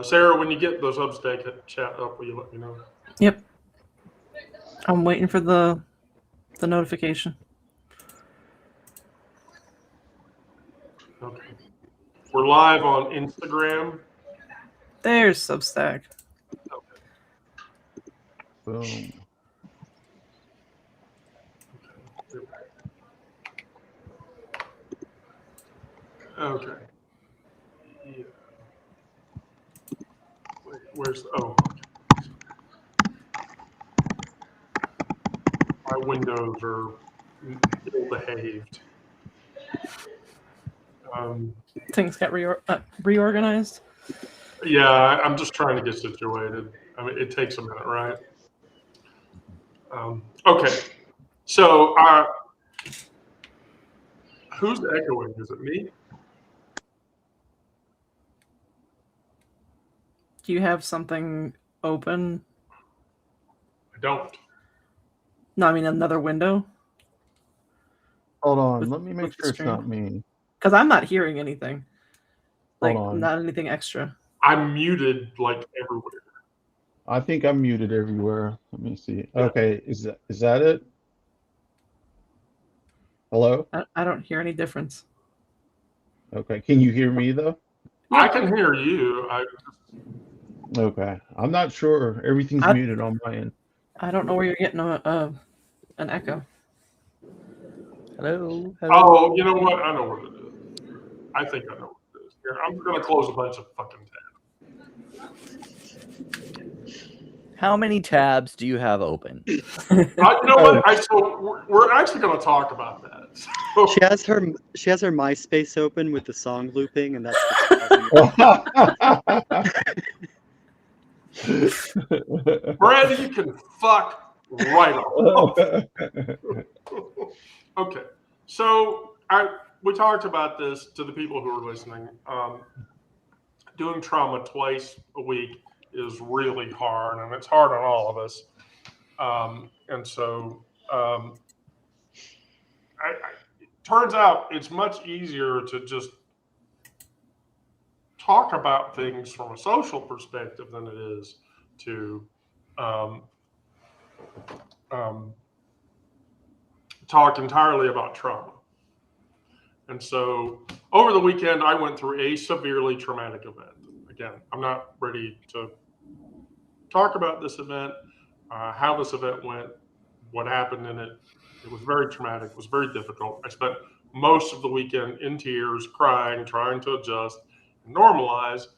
Sarah, when you get the Substack chat up, will you let me know? Yep. I'm waiting for the notification. Okay. We're live on Instagram. There's Substack. Okay. Boom. Okay. Yeah. Wait, where's the, oh. My windows are ill-behaved. Things got reorganized. Yeah, I'm just trying to get situated. I mean, it takes a minute, right? Okay. So, who's echoing? Is it me? Do you have something open? I don't. No, I mean another window. Hold on. Let me make sure it's stream. not me. Because I'm not hearing anything. Like, Hold on. not anything extra. I'm muted like everywhere. I think I'm muted everywhere. Let me see. Yeah. Okay, is that it? Hello? I don't hear any difference. Okay. Can you hear me though? I can hear you. Okay. I'm not sure. Everything's muted on my end. I don't know where you're getting an echo. Hello. Oh, you know what? I know what it is. I think I know what it is. Here, I'm going to close a bunch of fucking tabs. How many tabs do you have open? You know what? So we're actually going to talk about that. So, She has her MySpace open with the song looping, and that's Brandon, you can fuck right off. Okay, so we talked about this to the people who are listening. Doing trauma twice a week is really hard, and it's hard on all of us. And so it turns out it's much easier to just talk about things from a social perspective than it is to talk entirely about trauma. And so over the weekend, I went through a severely traumatic event. Again, I'm not ready to talk about this event, how this event went, what happened in it. It was very traumatic. It was very difficult. I spent most of the weekend in tears, crying, trying to adjust and normalize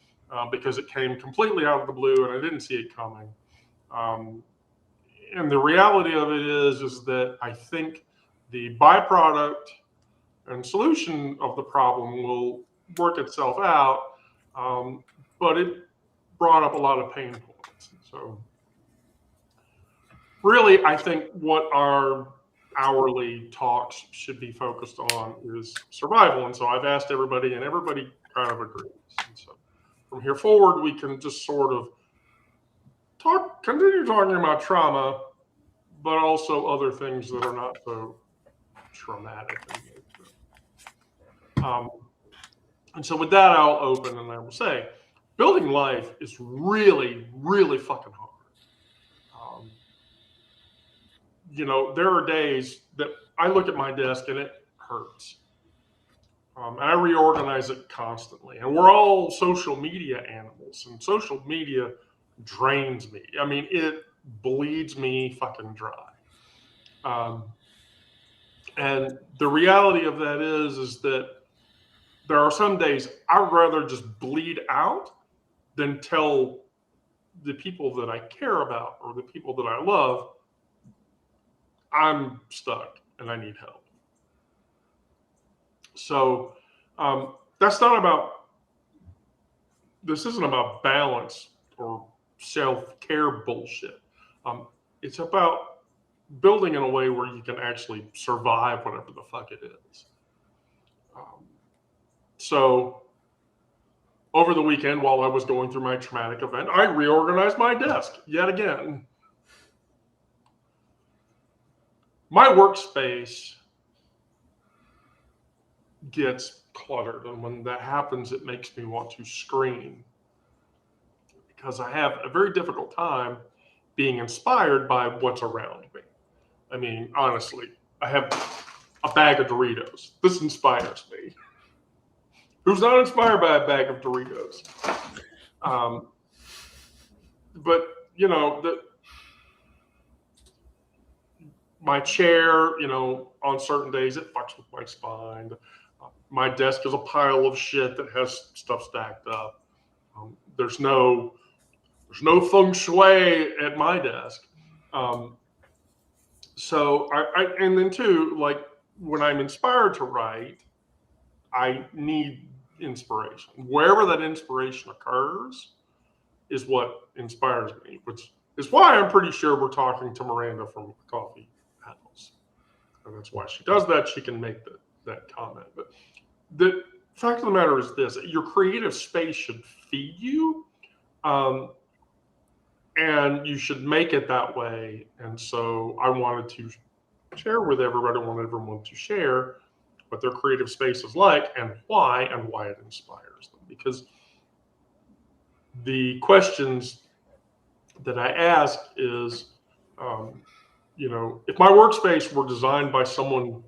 because it came completely out of the blue and I didn't see it coming. And the reality of it is that I think the byproduct and solution of the problem will work itself out, but it brought up a lot of pain points. So really, I think what our hourly talks should be focused on is survival. And so I've asked everybody, and everybody kind of agrees. And so from here forward, we can just sort of continue talking about trauma, but also other things that are not so traumatic. And so with that, I'll open and I will say, building life is really, really fucking hard. There are days that I look at my desk and it hurts. And I reorganize it constantly. And we're all social media animals, and social media drains me. I mean, it bleeds me fucking dry. And the reality of that is that there are some days I would rather just bleed out than tell the people that I care about or the people that I love, I'm stuck and I need help. So this isn't about balance or self-care bullshit. It's about building in a way where you can actually survive whatever the fuck it is. So over the weekend, while I was going through my traumatic event, I reorganized my desk yet again. My workspace gets cluttered, and when that happens, it makes me want to scream. because I have a very difficult time being inspired by what's around me. I mean, honestly, I have a bag of Doritos. This inspires me. Who's not inspired by a bag of Doritos? But you know, my chair, you know, on certain days it fucks with my spine. My desk is a pile of shit that has stuff stacked up. There's no feng shui at my desk. So and then too, like when I'm inspired to write, I need inspiration. Wherever that inspiration occurs is what inspires me, which is why I'm pretty sure we're talking to Miranda from Coffee House. And that's why she does that. She can make that comment. But the fact of the matter is this: your creative space should feed you. And you should make it that way. And so I wanted to share with everybody, I want everyone to share what their creative space is like and why it inspires them. Because the questions that I ask is, you know, if my workspace were designed by someone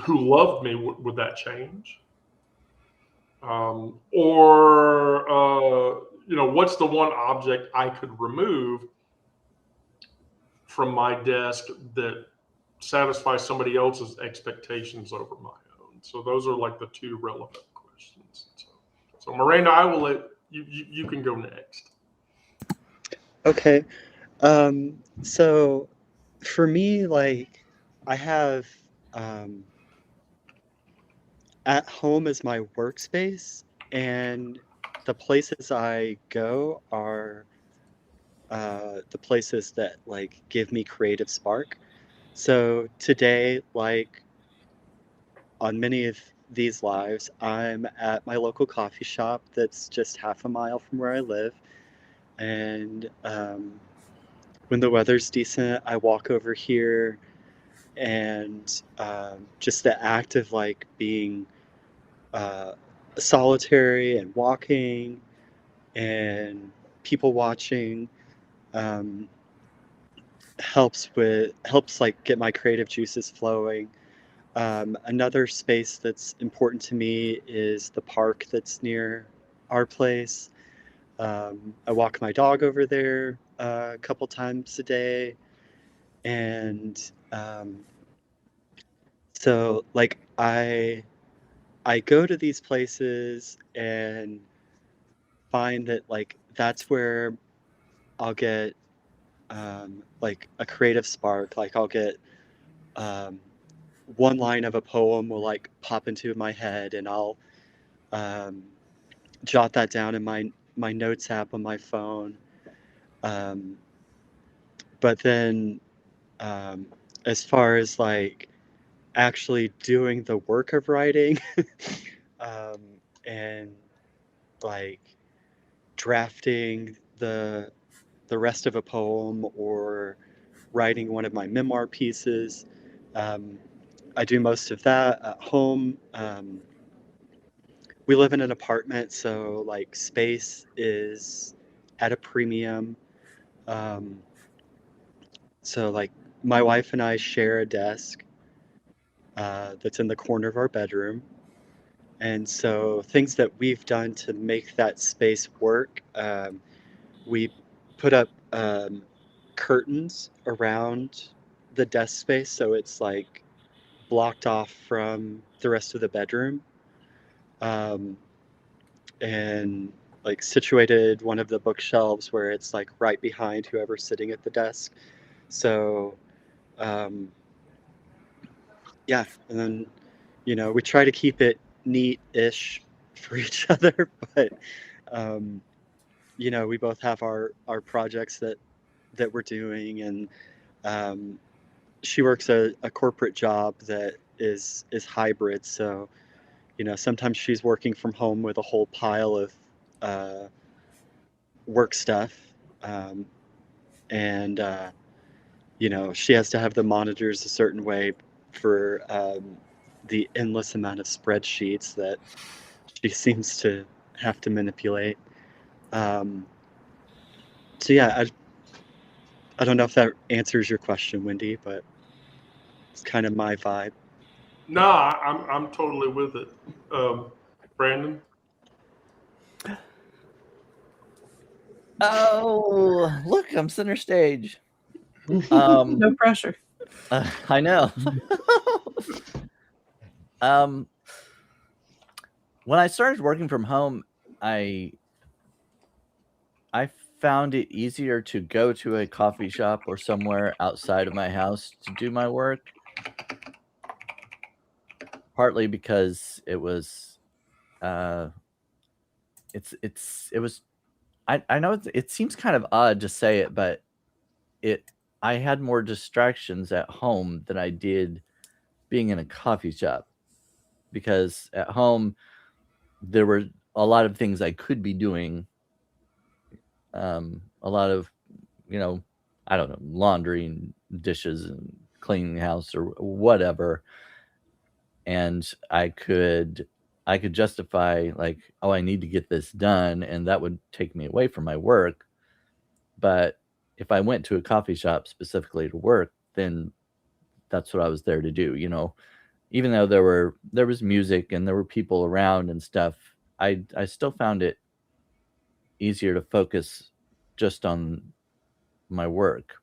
who loved me, would that change? You know, what's the one object I could remove from my desk that satisfies somebody else's expectations over my own? So those are like the two relevant questions. So Miranda, I will let you can go next. Okay. So for me, like, I have at home is my workspace, and the places I go are the places that like give me creative spark. So today, like on many of these lives, I'm at my local coffee shop that's just half a mile from where I live, and when the weather's decent, I walk over here, and just the act of like being uh, solitary and walking and people watching um, helps like get my creative juices flowing. Another space that's important to me is the park that's near our place. I walk my dog over there a couple times a day, and so like I go to these places and find that like that's where I'll get like a creative spark. Like I'll get um, one line of a poem will like pop into my head, and I'll um, jot that down in my notes app on my phone. Um, but then um, as far as like actually doing the work of writing um, and like drafting the rest of a poem or writing one of my memoir pieces. Um, I do most of that at home. We live in an apartment, so like space is at a premium. Um, so like my wife and I share a desk that's in the corner of our bedroom. And so things that we've done to make that space work, we put up curtains around the desk space so it's like blocked off from the rest of the bedroom, um, and like situated one of the bookshelves where it's like right behind whoever's sitting at the desk. So um, yeah, and then we try to keep it neat-ish for each other, but um, we both have our projects that we're doing, and um, she works a corporate job that is hybrid. So sometimes she's working from home with a whole pile of uh, work stuff, um, and she has to have the monitors a certain way for the endless amount of spreadsheets that she seems to have to manipulate. Um, So yeah, I don't know if that answers your question, Wendy, but it's kind of my vibe. No, I'm totally with it. Brandon? Oh, look, I'm center stage. No pressure. I know. When I started working from home, I found it easier to go to a coffee shop or somewhere outside of my house to do my work. Partly because it was, it was. I know it seems kind of odd to say it, but I had more distractions at home than I did being in a coffee shop, because at home there were a lot of things I could be doing. A lot of, I don't know, laundry and dishes and cleaning the house or whatever. And I could justify, like, oh, I need to get this done, and that would take me away from my work. But if I went to a coffee shop specifically to work, then that's what I was there to do, even though there was music and there were people around and stuff. I still found it easier to focus just on my work.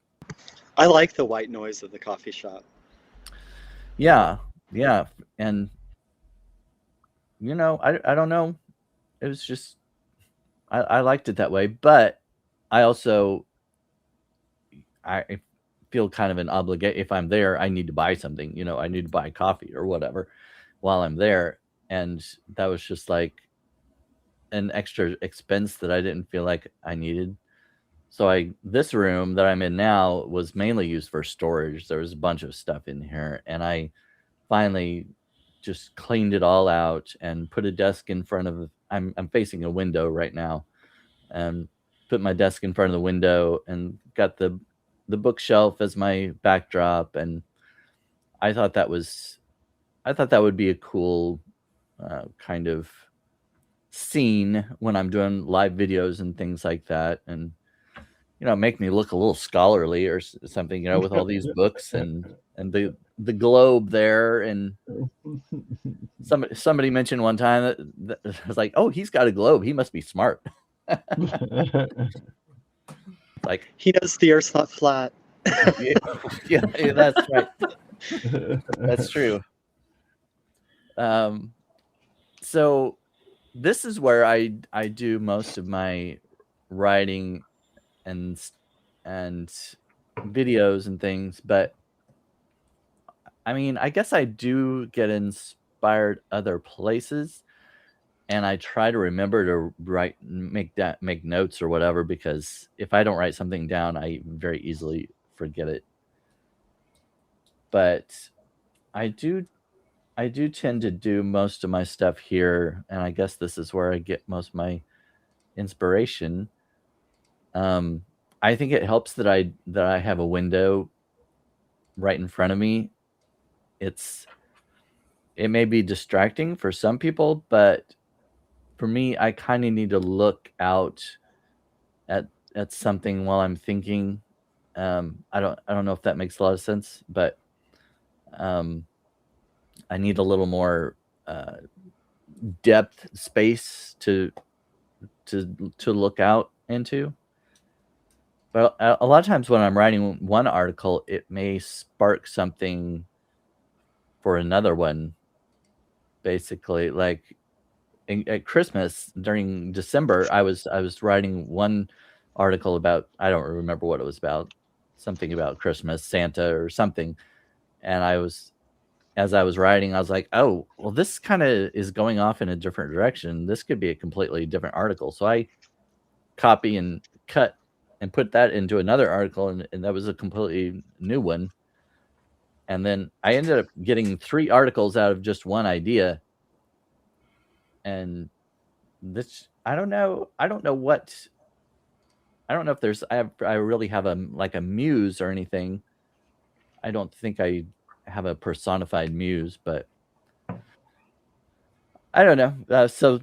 I like the white noise of the coffee shop. Yeah, and I don't know. It was just I liked it that way, but I also I feel kind of an obligation. If I'm there, I need to buy something. I need to buy coffee or whatever while I'm there, and that was just like an extra expense that I didn't feel like I needed. So this room that I'm in now was mainly used for storage. There was a bunch of stuff in here, and I finally just cleaned it all out and put a desk in front of. I'm facing a window right now, and put my desk in front of the window and got the bookshelf as my backdrop. And I thought that would be a cool kind of scene when I'm doing live videos and things like that, and make me look a little scholarly or something, with all these books and the globe there. And somebody mentioned one time that I was like, oh, he's got a globe, he must be smart. Like, He knows the Earth's not flat. yeah, that's right. That's true. So this is where I do most of my writing and videos and things. But I mean, I guess I do get inspired other places, and I try to remember to make notes or whatever, because if I don't write something down, I very easily forget it. But I do tend to do most of my stuff here, and I guess this is where I get most of my inspiration. I think it helps that I have a window right in front of me. It may be distracting for some people, but for me, I kind of need to look out at something while I'm thinking. I don't know if that makes a lot of sense, but I need a little more depth space to look out into. But a lot of times when I'm writing one article, it may spark something for another one. Basically, like at Christmas during December, I was writing one article about, I don't remember what it was about, something about Christmas, Santa or something. And as I was writing, I was like, oh, well, this kind of is going off in a different direction. This could be a completely different article. So I copy and cut and put that into another article, and that was a completely new one. And then I ended up getting 3 articles out of just one idea. And this, I don't know if there's, I really have a muse or anything. I don't think I have a personified muse, but I don't know. So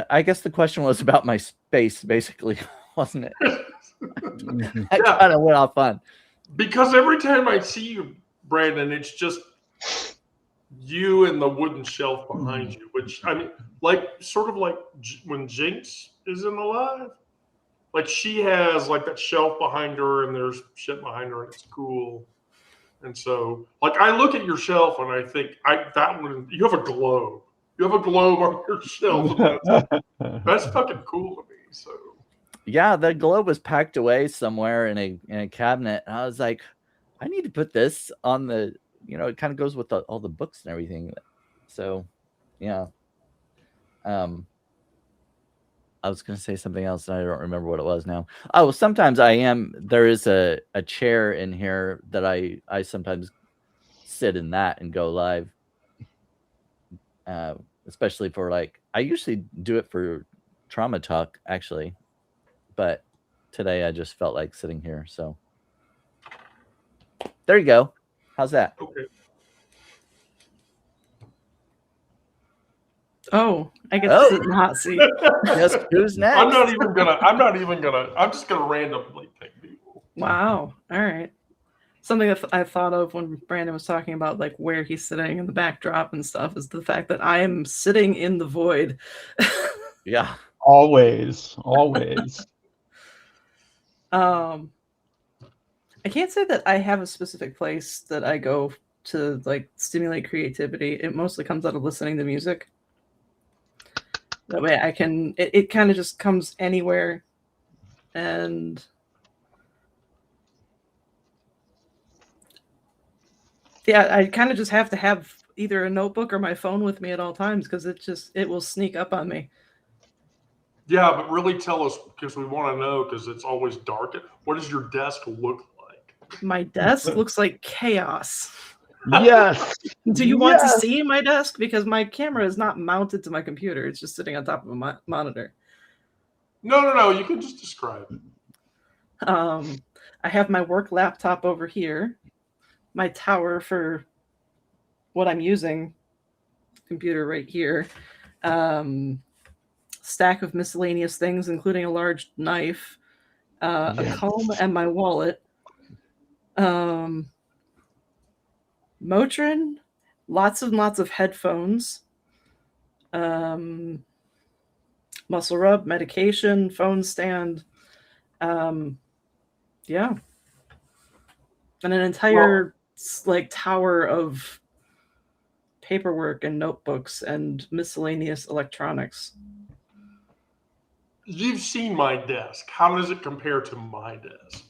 I guess the question was about my space, basically, wasn't it? I kind of went off on. Because every time I see you, Brandon, it's just you and the wooden shelf behind you, which I mean, like sort of like when Jinx isn't alive, like she has like that shelf behind her and there's shit behind her and it's cool. And so, like, I look at your shelf and I think, that one, you have a globe. You have a globe on your shelf. And that's fucking cool to me. So, yeah, the globe was packed away somewhere in a cabinet. And I was like, I need to put this on the, it kind of goes with all the books and everything. So, yeah. I was going to say something else and I don't remember what it was now. Oh, sometimes there is a chair in here that I sometimes sit in that and go live. Especially for I usually do it for trauma talk actually, but today I just felt like sitting here. So there you go. How's that? okay. Oh, I get to sit in the hot seat. Yes, who's next? I'm just gonna randomly pick people. Wow. All right. Something that I thought of when Brandon was talking about where he's sitting and the backdrop and stuff is the fact that I am sitting in the void. Yeah. Always. I can't say that I have a specific place that I go to stimulate creativity. It mostly comes out of listening to music. That way I can, it kind of just comes anywhere. And yeah, I kind of just have to have either a notebook or my phone with me at all times because it will sneak up on me. Yeah, but really tell us, because we want to know, because it's always dark. What does your desk look like? My desk looks like chaos. Yes. Do you want to see my desk? Because my camera is not mounted to my computer. It's just sitting on top of a monitor. No. You can just describe it. I have my work laptop over here. My tower for what I'm using, computer right here. Stack of miscellaneous things, including a large knife, a comb, and my wallet. Motrin, lots and lots of headphones, muscle rub, medication, phone stand, yeah, and an entire tower of paperwork and notebooks and miscellaneous electronics. You've seen my desk. How does it compare to my desk?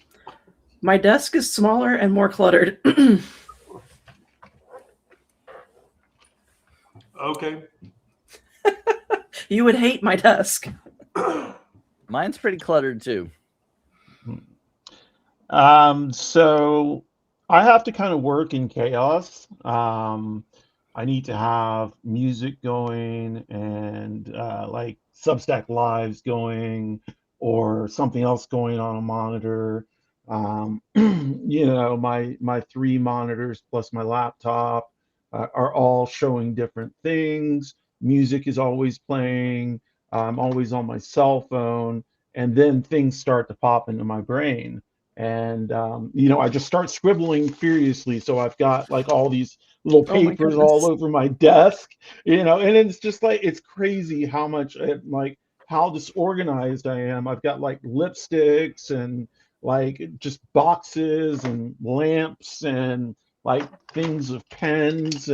My desk is smaller and more cluttered. Okay. You would hate my desk. Mine's pretty cluttered too. So I have to kind of work in chaos. I need to have music going and Substack lives going or something else going on a monitor. My 3 monitors plus my laptop are all showing different things. Music is always playing. I'm always on my cell phone, and then things start to pop into my brain. And I just start scribbling furiously. So I've got all these little papers all over my desk, and it's just it's crazy how much how disorganized I am. I've got lipsticks and just boxes and lamps and things of pens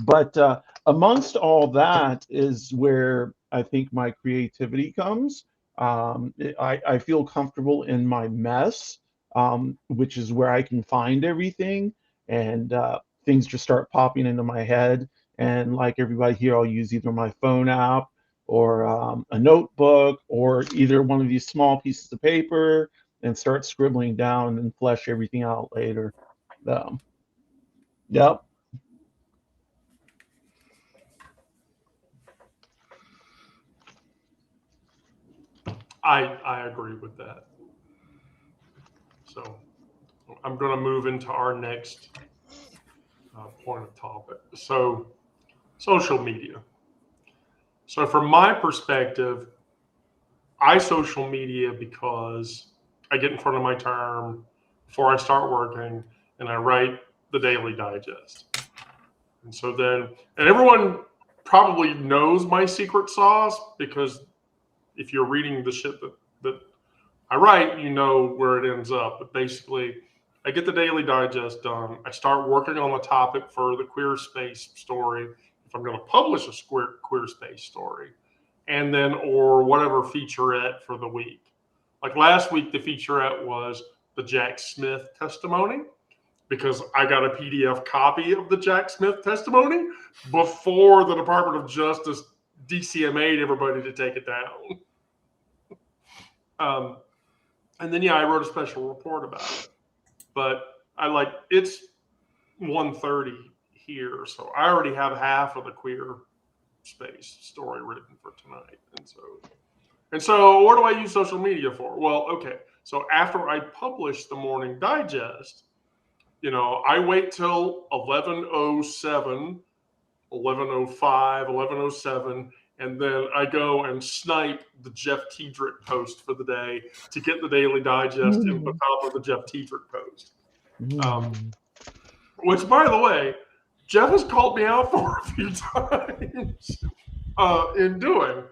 but amongst all that is where I think my creativity comes. I feel comfortable in my mess, which is where I can find everything, and things just start popping into my head. And like everybody here, I'll use either my phone app or a notebook or either one of these small pieces of paper and start scribbling down and flesh everything out later. Yep. I agree with that. So I'm going to move into our next point of topic. So social media. So from my perspective, I social media because I get in front of my term before I start working, and I write the Daily Digest. And so then, and everyone probably knows my secret sauce, because if you're reading the shit that I write, you know where it ends up. But basically, I get the Daily Digest done. I start working on the topic for the queer space story, if I'm going to publish a queer space story, and then, or whatever featurette for the week. Like last week, the featurette was the Jack Smith testimony, because I got a PDF copy of the Jack Smith testimony before the Department of Justice DCMA'd everybody to take it down. And then, I wrote a special report about it. But it's 1:30 here, so I already have half of the queer space story written for tonight. And so what do I use social media for? Well, okay. So after I publish the morning digest, I wait till 11:07, 11:05, 11:07, and then I go and snipe the Jeff Tiedrick post for the day to get the Daily Digest in the top of the Jeff Tiedrick post. Which, by the way, Jeff has called me out for a few times in doing.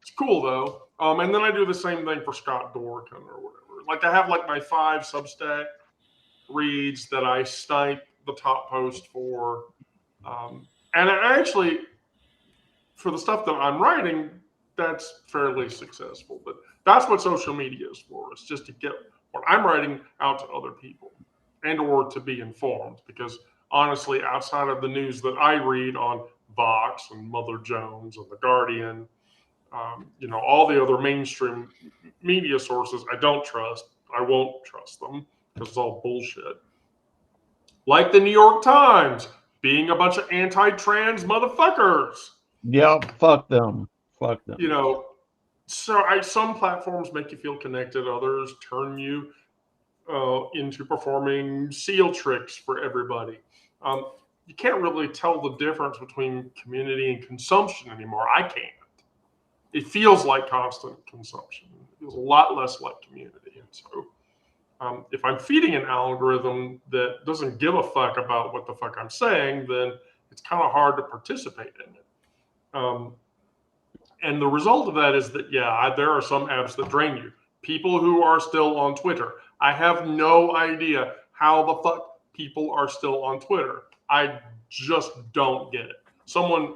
It's cool, though. And then I do the same thing for Scott Dorkin or whatever. Like, I have my 5 Substack reads that I snipe the top post for. And I actually, for the stuff that I'm writing, that's fairly successful. But that's what social media is for. It's just to get what I'm writing out to other people and or to be informed. Because honestly, outside of the news that I read on Vox and Mother Jones and The Guardian, all the other mainstream media sources, I don't trust. I won't trust them because it's all bullshit. Like the New York Times being a bunch of anti-trans motherfuckers. Yep, fuck them. Fuck them. Some platforms make you feel connected. Others turn you into performing SEAL tricks for everybody. You can't really tell the difference between community and consumption anymore. I can't. It feels like constant consumption. It feels a lot less like community. And so if I'm feeding an algorithm that doesn't give a fuck about what the fuck I'm saying, then it's kind of hard to participate in it. And the result of that is that, there are some apps that drain you. People who are still on Twitter. I have no idea how the fuck people are still on Twitter. I just don't get it. Someone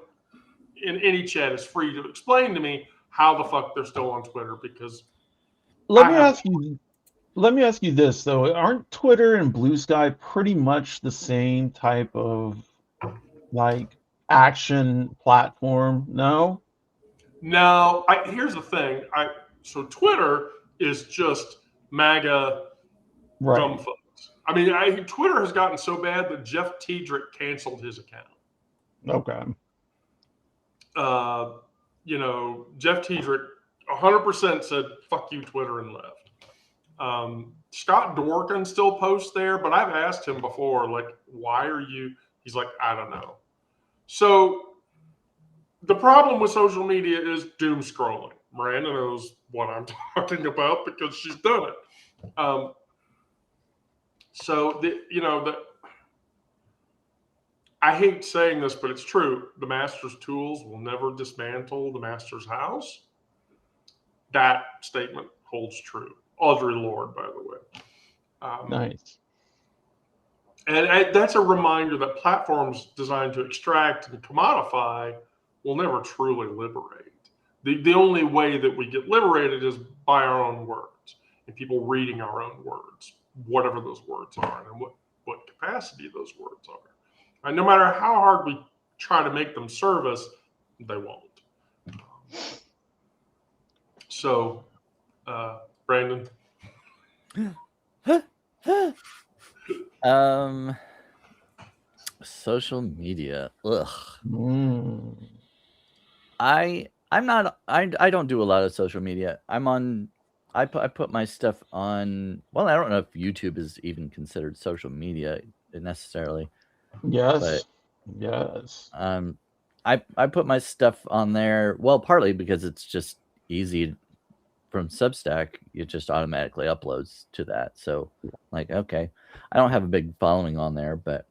in any chat is free to explain to me how the fuck they're still on Twitter, because Let me ask you this, though. Aren't Twitter and Blue Sky pretty much the same type of action platform? No? No, here's the thing. So Twitter is just MAGA dumb fucks. I mean, Twitter has gotten so bad that Jeff Tiedrick canceled his account. Okay. Jeff Tiedrick 100% said, fuck you, Twitter, and left. Scott Dorkin still posts there, but I've asked him before, why are you? He's like, I don't know. So the problem with social media is doom scrolling. Miranda knows what I'm talking about because she's done it. I hate saying this, but it's true. The master's tools will never dismantle the master's house. That statement holds true. Audre Lorde, by the way. Nice. And that's a reminder that platforms designed to extract and commodify will never truly liberate. The only way that we get liberated is by our own words and people reading our own words, whatever those words are and what capacity those words are. And no matter how hard we try to make them serve us, they won't. So, Brandon? Social media. Ugh. I don't do a lot of social media. I put my stuff on, well, I don't know if YouTube is even considered social media necessarily. Yes. Yes. I put my stuff on there, well, partly because it's just easy from Substack, it just automatically uploads to that. So, like, okay, I don't have a big following on there, but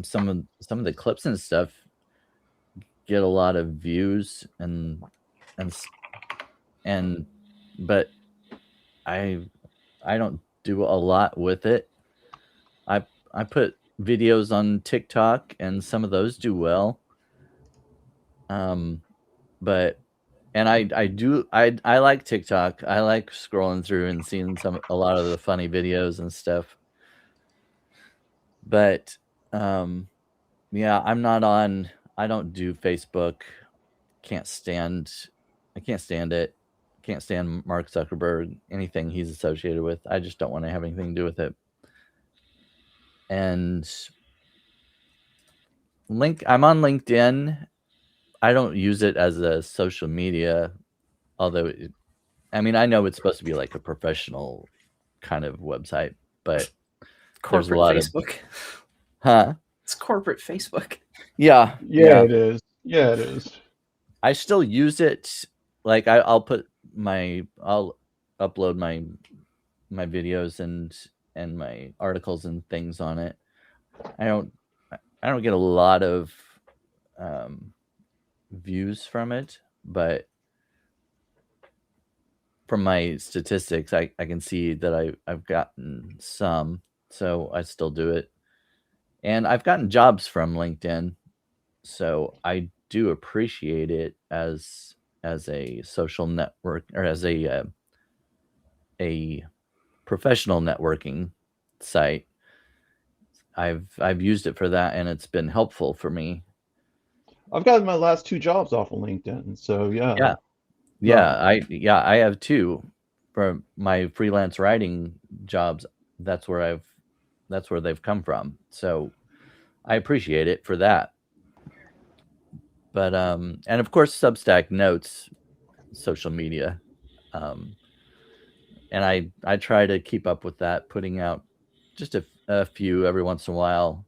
some of the clips and stuff get a lot of views and but I don't do a lot with it. I put videos on TikTok and some of those do well. But and I like TikTok. I like scrolling through and seeing a lot of the funny videos and stuff. But yeah, I'm not on. I don't do Facebook. I can't stand it. Can't stand Mark Zuckerberg, anything he's associated with. I just don't want to have anything to do with it. And I'm on LinkedIn. I don't use it as a social media, although I know it's supposed to be like a professional kind of website, but there's a Corporate lot Facebook. Huh? It's corporate Facebook. Yeah, it is. Yeah, it is. I still use it. Like I'll upload my videos and my articles and things on it. I don't get a lot of views from it, but from my statistics, I can see that I've gotten some, so I still do it. And I've gotten jobs from LinkedIn, so I do appreciate it as a social network, or as a professional networking site. I've used it for that, and it's been helpful for me. I've gotten my last 2 jobs off of LinkedIn, so yeah. I have 2 for my freelance writing jobs. That's where they've come from. So I appreciate it for that. But and of course Substack notes social media. And I try to keep up with that, putting out just a few every once in a while.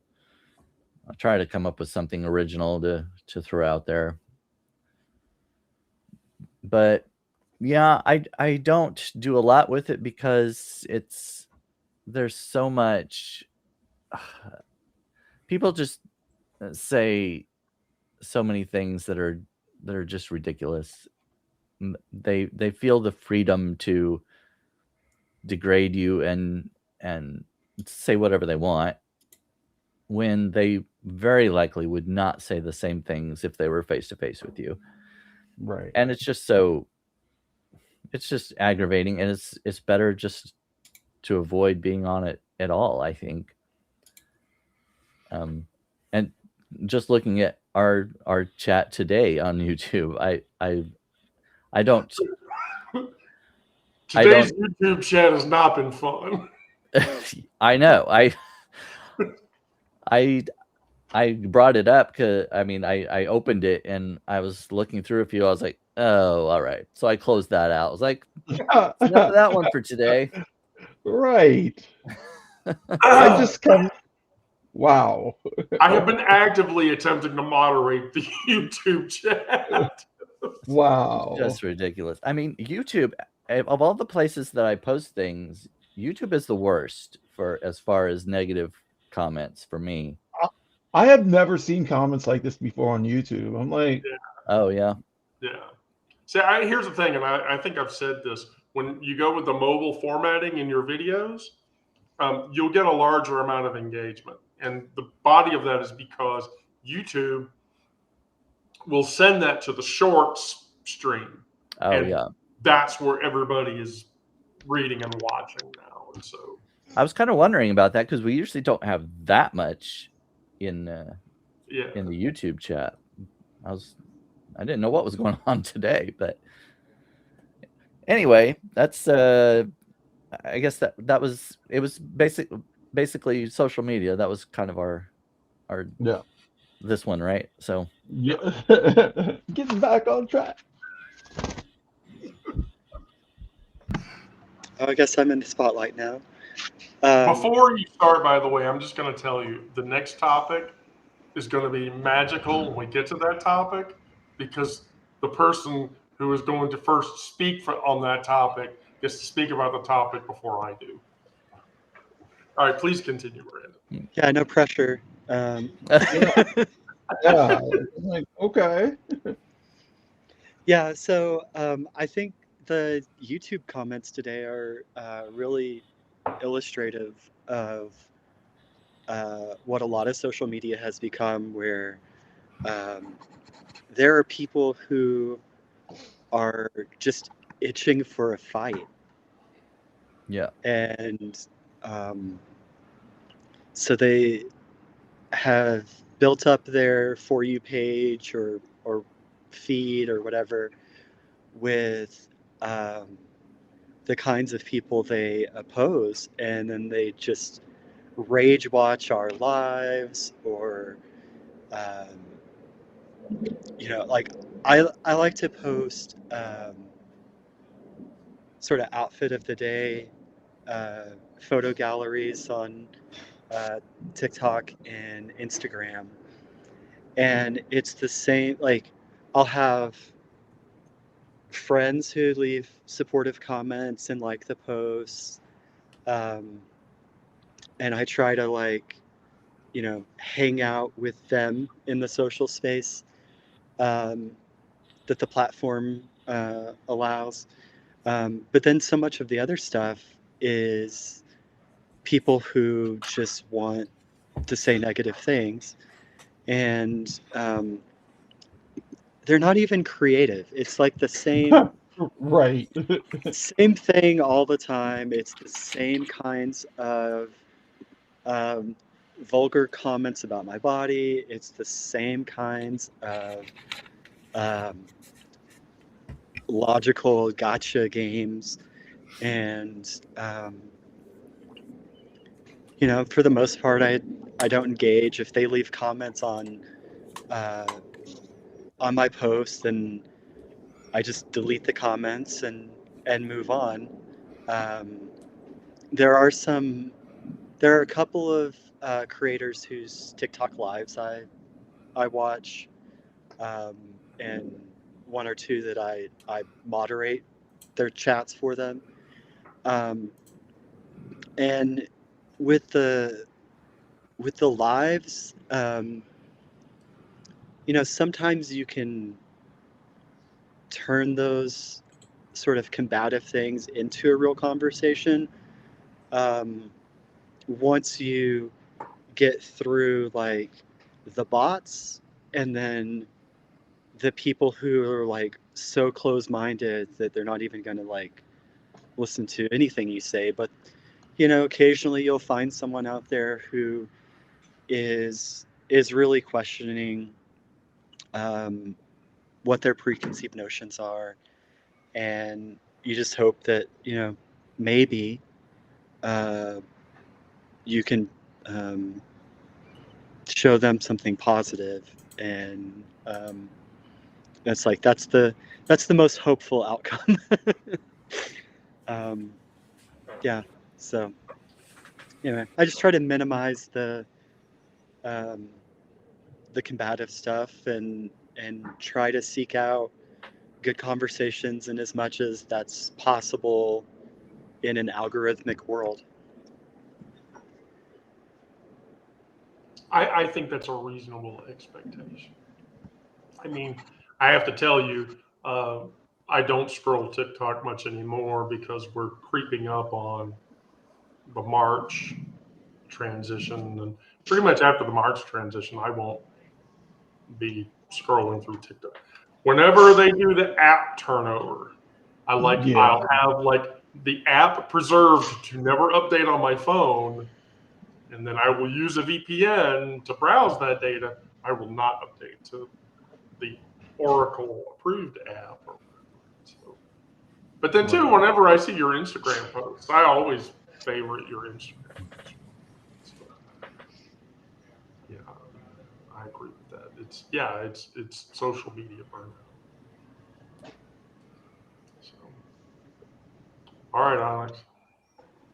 I try to come up with something original to throw out there. But yeah, I don't do a lot with it because there's so much. People just say so many things that are just ridiculous. They feel the freedom to degrade you and say whatever they want, when they very likely would not say the same things if they were face to face with you. Right. And it's just aggravating, and it's better just to avoid being on it at all, I think. And just looking at our chat today on YouTube, I don't. Today's YouTube chat has not been fun. I know. I brought it up because I opened it and I was looking through a few. I was like, oh, all right. So I closed that out. I was like, enough of that one for today. Right. I just come. Wow. I have been actively attempting to moderate the YouTube chat. Wow. Just ridiculous. I mean, YouTube, of all the places that I post things, YouTube is the worst for as far as negative comments for me. I have never seen comments like this before on YouTube. I'm like, oh yeah. See, here's the thing, and I think I've said this: when you go with the mobile formatting in your videos, you'll get a larger amount of engagement, and the body of that is because YouTube will send that to the shorts stream. Oh, and yeah. That's where everybody is reading and watching now, and so I was kind of wondering about that because we usually don't have that much in the YouTube chat. I didn't know what was going on today, but anyway, that's I guess that was basically social media. That was kind of our this one, right? So yeah. Getting back on track. I guess I'm in the spotlight now. Before you start, by the way, I'm just going to tell you the next topic is going to be magical when we get to that topic, because the person who is going to first speak on that topic, gets to speak about the topic before I do. All right, please continue, Brandon. Yeah, no pressure. Yeah, like, okay. Yeah, so I think the YouTube comments today are really illustrative of what a lot of social media has become, where um, there are people who are just itching for a fight. Yeah. And um, so they have built up their For You page or feed or whatever with the kinds of people they oppose, and then they just rage watch our lives, or um, like I like to post sort of outfit of the day photo galleries on TikTok and Instagram, and it's the same. Like, I'll have friends who leave supportive comments and like the posts, um, and I try to hang out with them in the social space um, that the platform allows. But then so much of the other stuff is people who just want to say negative things, and they're not even creative. It's like the same Right. same thing all the time. It's the same kinds of um, vulgar comments about my body. It's the same kinds of um, logical gotcha games, and for the most part, I don't engage. If they leave comments uh, on my post, then I just delete the comments and move on. Um, there are a couple of creators whose TikTok lives I watch, um, and one or two that I moderate their chats for them. Um, and with the lives, sometimes you can turn those sort of combative things into a real conversation. Um, once you get through like the bots, and then the people who are like so close-minded that they're not even going to like listen to anything you say. But occasionally you'll find someone out there who is really questioning um, what their preconceived notions are, and you just hope that maybe uh, you can show them something positive, and that's the most hopeful outcome. um, yeah. So anyway, I just try to minimize um, the combative stuff, and try to seek out good conversations in as much as that's possible in an algorithmic world. I think that's a reasonable expectation. I mean, I have to tell you, I don't scroll TikTok much anymore because we're creeping up on the March transition. And pretty much after the March transition, I won't be scrolling through TikTok. Whenever they do the app turnover, Yeah. I'll have like the app preserved to never update on my phone, and then I will use a VPN to browse that data. I will not update to the Oracle approved app. So, but then too, whenever I see your Instagram posts, I always favorite your Instagram picture. So, yeah, I agree with that. It's social media burnout. So, all right, Alex.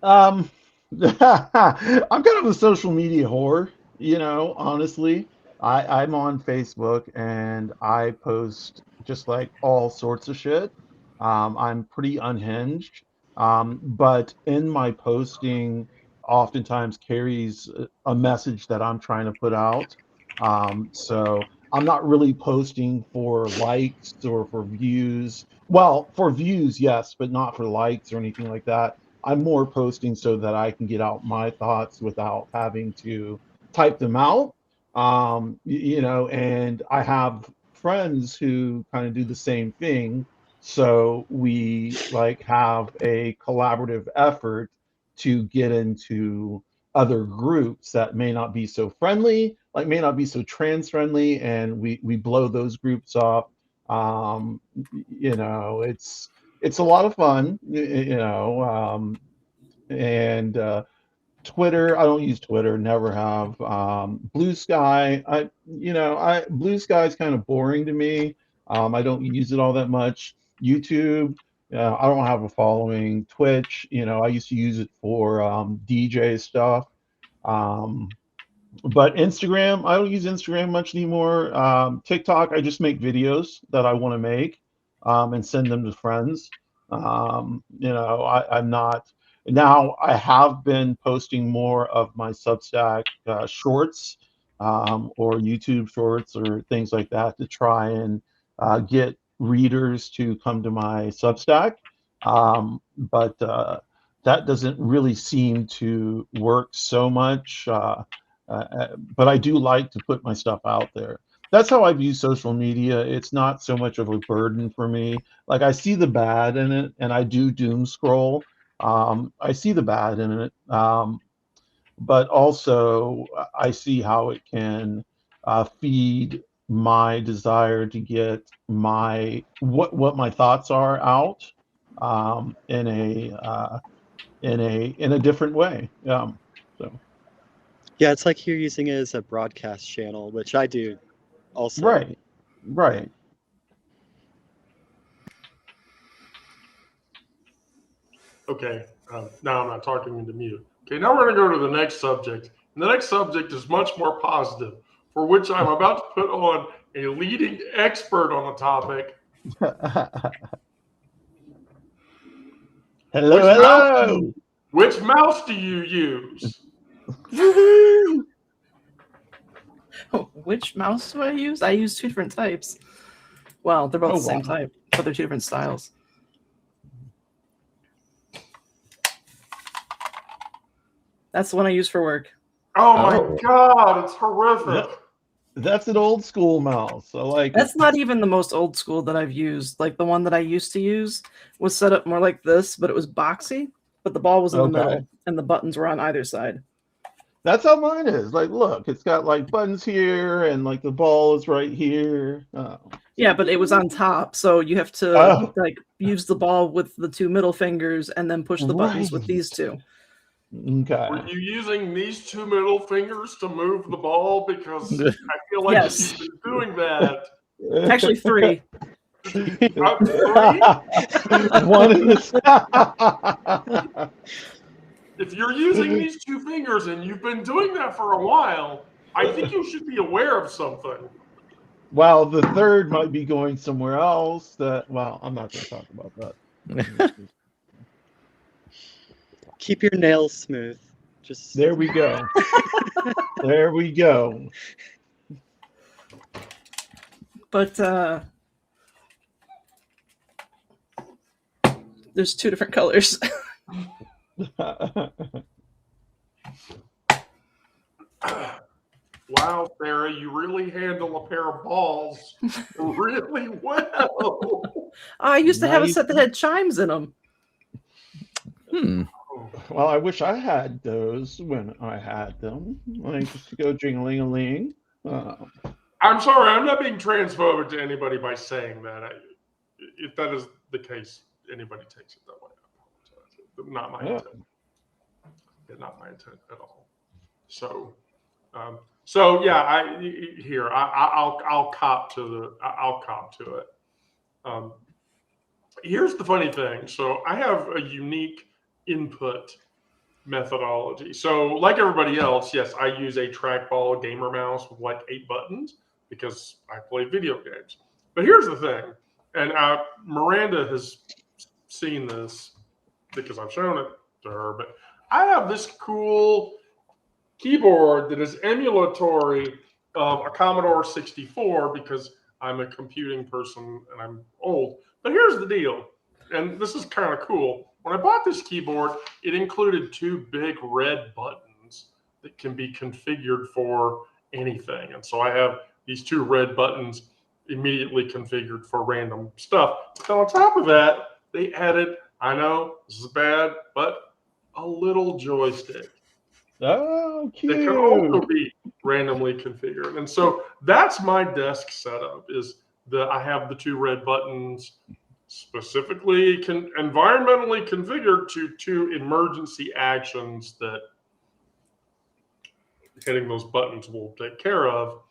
I'm kind of a social media whore, honestly. I'm on Facebook and I post just like all sorts of shit. I'm pretty unhinged. But in my posting, oftentimes carries a message that I'm trying to put out. So I'm not really posting for likes or for views. Well, for views, yes, but not for likes or anything like that. I'm more posting so that I can get out my thoughts without having to type them out. And I have friends who kind of do the same thing. So we like have a collaborative effort to get into other groups that may not be so friendly, like may not be so trans friendly, and we blow those groups up. Um, it's a lot of fun, and Twitter, I don't use Twitter, never have. Blue Sky, Blue Sky is kind of boring to me. I don't use it all that much. YouTube, I don't have a following. Twitch, I used to use it for DJ stuff. Um, but Instagram, I don't use Instagram much anymore. TikTok, I just make videos that I want to make and send them to friends. I'm not now. I have been posting more of my Substack shorts or YouTube shorts or things like that to try and get readers to come to my Substack. But that doesn't really seem to work so much. But I do like to put my stuff out there. That's how I view social media. It's not so much of a burden for me. Like I see the bad in it, and I do doom scroll. I see the bad in it, but also I see how it can feed my desire to get what my thoughts are out in a different way. So. Yeah, it's like you're using it as a broadcast channel, which I do also. Right. Okay, now I'm not talking into mute. Okay, now we're going to go to the next subject. And the next subject is much more positive, for which I'm about to put on a leading expert on the topic. Hello. Which mouse do you use? Which mouse do I use? I use two different types. Well, they're both the same wow. type, but they're two different styles. That's the one I use for work. Oh my God, it's horrific. That's an old school mouse. I like That's it. not even the most old school that I've used. Like the one that I used to use was set up more like this, but it was boxy, but the ball was in the middle and the buttons were on either side. That's how mine is. Like, look, it's got like buttons here and like the ball is right here. Yeah, but it was on top, so you have to like use the ball with the two middle fingers and then push the buttons with these two. Okay. Were you using these two middle fingers to move the ball? Because I feel like if you've been doing that. Actually, three. Three? One in the If you're using these two fingers and you've been doing that for a while, I think you should be aware of something. Well, the third might be going somewhere else. Well, I'm not going to talk about that. Keep your nails smooth. Just there we go. There we go. But there's two different colors. Wow, Sarah, you really handle a pair of balls really well. I used to have a set that had chimes in them. Well, I wish I had those when I had them. Like just to go jingling-a-ling. I'm sorry, I'm not being transphobic to anybody by saying that. If that is the case, anybody takes it that way. I apologize. Not my intent. Yeah, not my intent at all. So yeah, I'll cop to it. Here's the funny thing. So I have a unique input methodology. So like everybody else, yes, I use a trackball gamer mouse with like 8 buttons because I play video games. But here's the thing, and Miranda has seen this because I've shown it to her, but I have this cool keyboard that is emulatory of a Commodore 64 because I'm a computing person and I'm old. But here's the deal, and this is kind of cool. When I bought this keyboard, it included 2 big red buttons that can be configured for anything. And so I have these 2 red buttons immediately configured for random stuff. But on top of that, they added, I know this is bad, but a little joystick Oh, that can also cute. be randomly configured. And so that's my desk setup is that I have the 2 red buttons specifically environmentally configured to 2 emergency actions that hitting those buttons will take care of.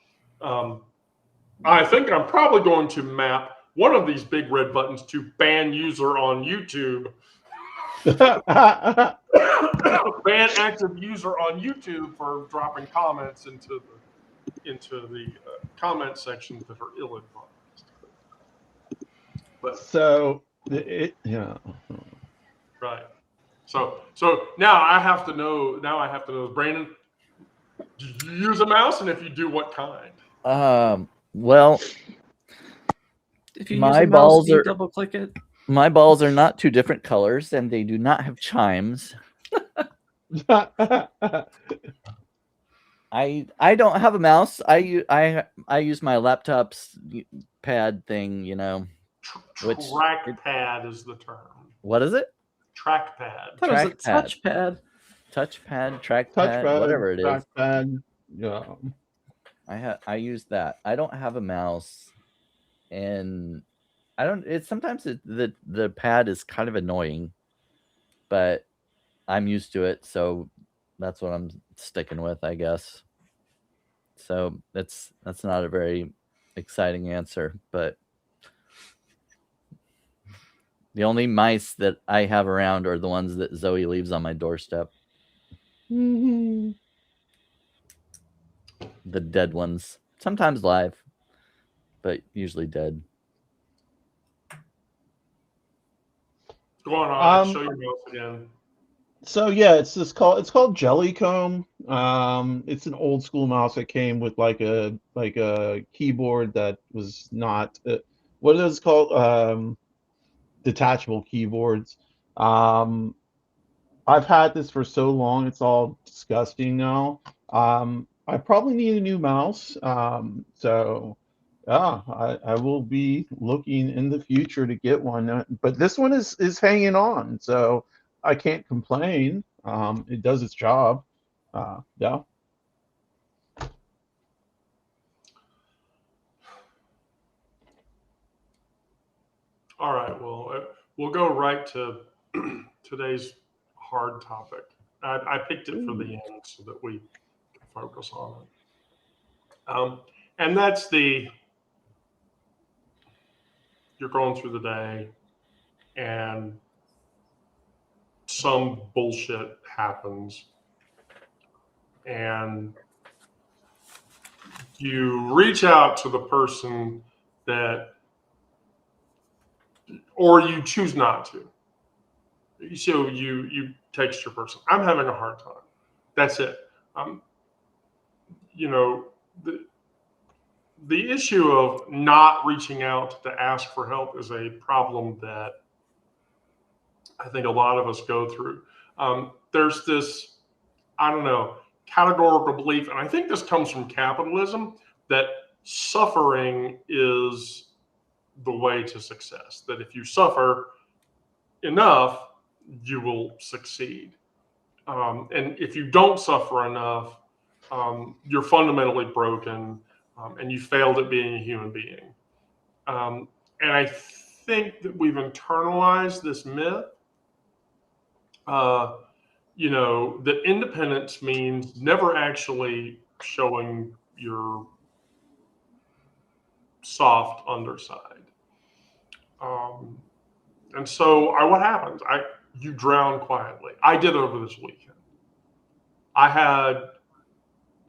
I think I'm probably going to map one of these big red buttons to ban user on YouTube. Ban active user on YouTube for dropping comments into the comment sections that are ill-advised. But yeah. right. So now I have to know. Brandon, do you use a mouse, and if you do, what kind? Well, If you use My a mouse, balls you are- double click it. my balls are not 2 different colors, and they do not have chimes. I don't have a mouse. I use my laptop's pad thing. Which- Trackpad is the term. What is it? Trackpad. I thought it was a Trackpad. touchpad. Trackpad, Touchpad, whatever it is. trackpad. Yeah. I use that. I don't have a mouse, and I don't. It's sometimes the pad is kind of annoying, but I'm used to it, so that's what I'm sticking with, I guess. So that's not a very exciting answer, but the only mice that I have around are the ones that Zoe leaves on my doorstep. Mhm. The dead ones, sometimes live, but usually dead. Go on, Alex. Um, Show your mouse again. So yeah, it's called Jellycomb. It's an old school mouse that came with like a keyboard that was not what are those called? Detachable keyboards. Um, I've had this for so long, it's all disgusting now. I probably need a new mouse. So yeah, I will be looking in the future to get one. But this one is hanging on, so I can't complain. It does its job. Yeah. All right. Well, we'll go right to today's hard topic. I picked it for the end so that we can focus on it. And that's you're going through the day and some bullshit happens and you reach out to the person that, or you choose not to. So you text your person, I'm having a hard time. That's it. The issue of not reaching out to ask for help is a problem that I think a lot of us go through. There's this, I don't know, categorical belief, and I think this comes from capitalism, that suffering is the way to success. That if you suffer enough, you will succeed. And if you don't suffer enough, you're fundamentally broken, and you failed at being a human being. And I think that we've internalized this myth, that independence means never actually showing your soft underside. And so what happens? You drown quietly. I did over this weekend. I had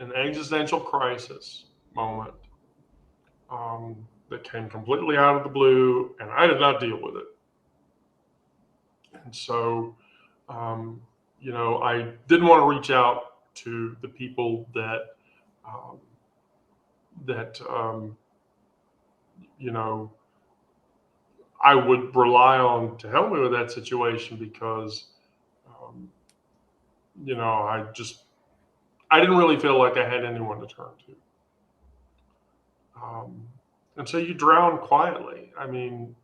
an existential crisis moment that came completely out of the blue, and I did not deal with it. And so, I didn't want to reach out to the people that, um, that I would rely on to help me with that situation because, I didn't really feel like I had anyone to turn to. And so you drown quietly. I mean,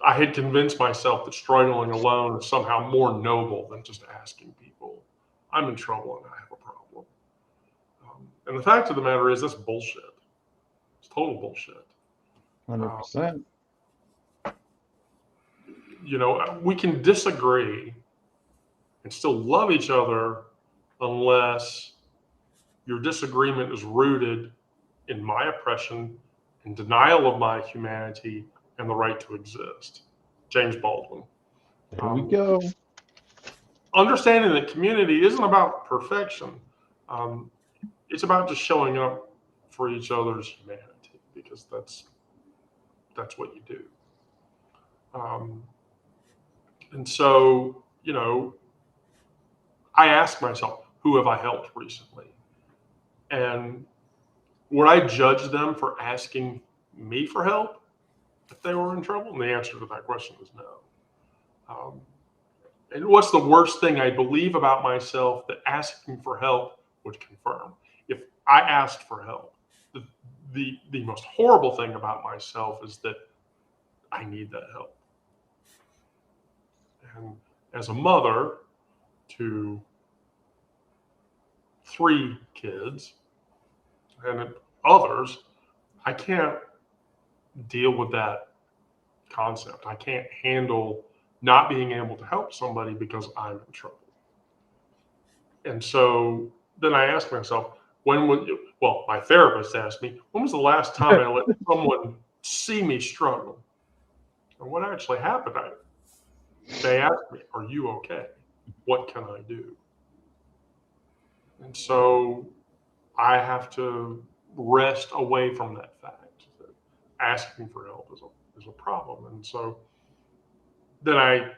I had convinced myself that struggling alone is somehow more noble than just asking people, I'm in trouble and I have a problem. And the fact of the matter is, that's bullshit. It's total bullshit. 100%. We can disagree and still love each other unless your disagreement is rooted in my oppression and denial of my humanity and the right to exist. James Baldwin. There we go. Understanding that community isn't about perfection. It's about just showing up for each other's humanity, because that's what you do. And so, I ask myself, who have I helped recently? And would I judge them for asking me for help if they were in trouble? And the answer to that question is no. And what's the worst thing I believe about myself that asking for help would confirm? If I asked for help, the most horrible thing about myself is that I need that help. And as a mother to 3 kids and others, I can't deal with that concept. I can't handle not being able to help somebody because I'm in trouble. And so then I ask myself, my therapist asked me, when was the last time I let someone see me struggle? And what actually happened, they asked me, are you okay? What can I do? And so I have to rest away from that fact that asking for help is a problem. And so then I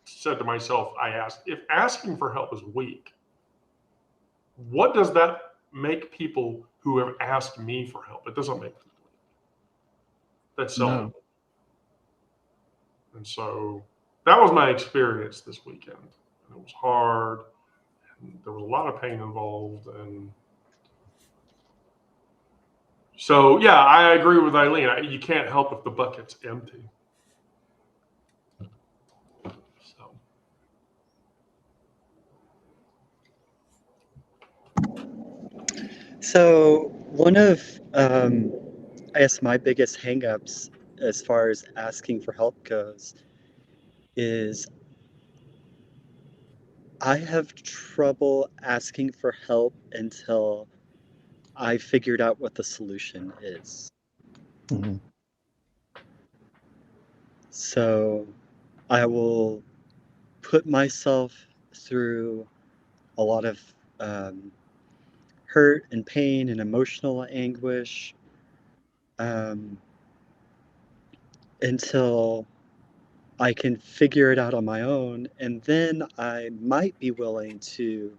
said to myself, I asked, if asking for help is weak, what does that make people who have asked me for help? It doesn't make them weak. That's self. No. And so that was my experience this weekend. And it was hard. And there was a lot of pain involved. And so, yeah, I agree with Eileen. You can't help if the bucket's empty. So one of, I guess, my biggest hangups as far as asking for help goes is I have trouble asking for help until I figured out what the solution is. Mhm. So I will put myself through a lot of hurt and pain and emotional anguish until I can figure it out on my own, and then I might be willing to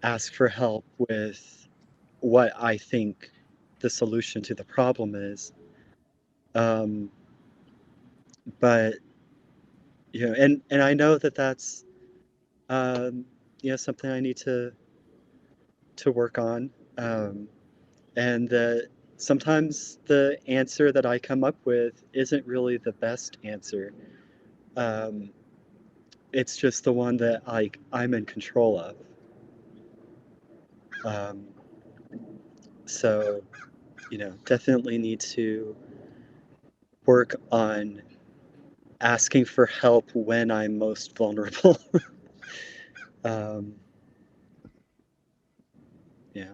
ask for help with what I think the solution to the problem is. But and I know that that's something I need to work on, and that sometimes the answer that I come up with isn't really the best answer. It's just the one that I'm in control of. So, definitely need to work on asking for help when I'm most vulnerable. Yeah.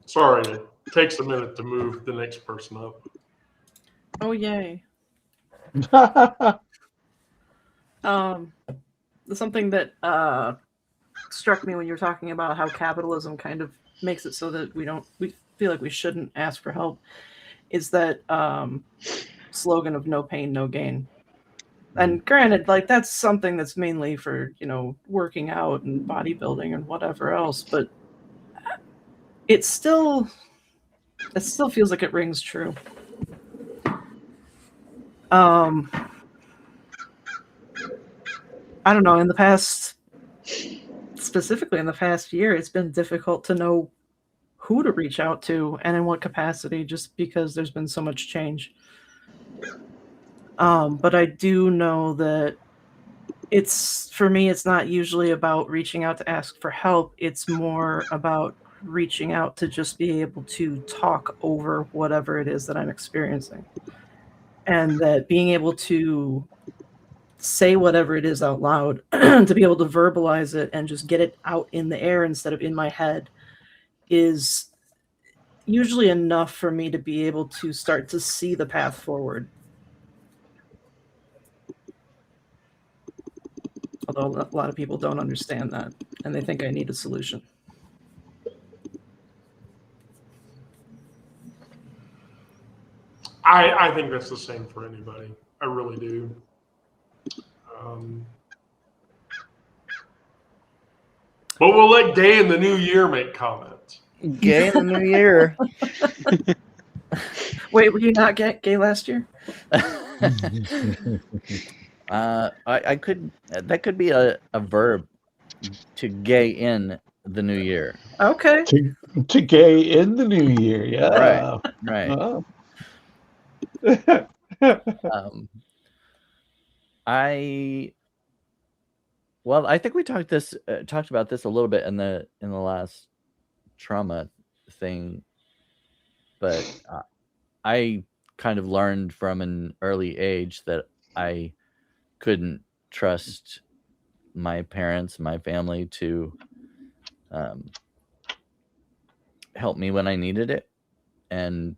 Sorry, it takes a minute to move the next person up. Oh, yay. Something that struck me when you were talking about how capitalism kind of makes it so that we feel like we shouldn't ask for help is that slogan of no pain, no gain. And granted, like that's something that's mainly for, working out and bodybuilding and whatever else, but it still feels like it rings true. I don't know, specifically in the past year, it's been difficult to know who to reach out to and in what capacity, just because there's been so much change. But I do know that for me, it's not usually about reaching out to ask for help. It's more about reaching out to just be able to talk over whatever it is that I'm experiencing. And that being able to say whatever it is out loud, to be able to verbalize it and just get it out in the air instead of in my head is usually enough for me to be able to start to see the path forward. Although a lot of people don't understand that and they think I need a solution. I think that's the same for anybody. I really do. But we'll let Gay in the New Year make comments. Gay in the New Year. Wait, were you not gay last year? I could. That could be a verb, to gay in the new year. Okay. To gay in the new year, yeah. Right. Oh. I think we talked about this a little bit in the last trauma thing, but I kind of learned from an early age that I couldn't trust my parents, my family to help me when I needed it, and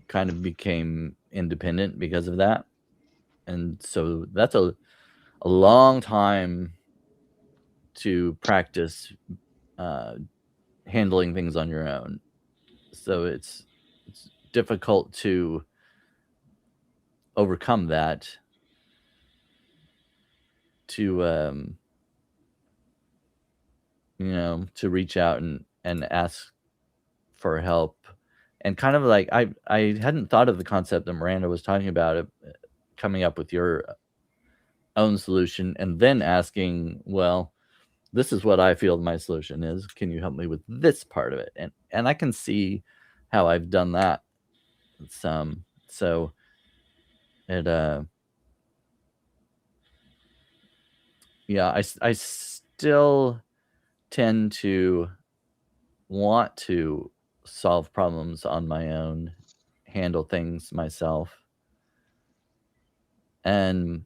kind of became independent because of that. And so that's a long time to practice handling things on your own. So it's difficult to overcome that, to to reach out and ask for help. And kind of like I hadn't thought of the concept that Miranda was talking about, of coming up with your own solution and then asking, well, this is what I feel my solution is. Can you help me with this part of it? And I can see how I've done that some. So it I still tend to want to solve problems on my own, handle things myself. And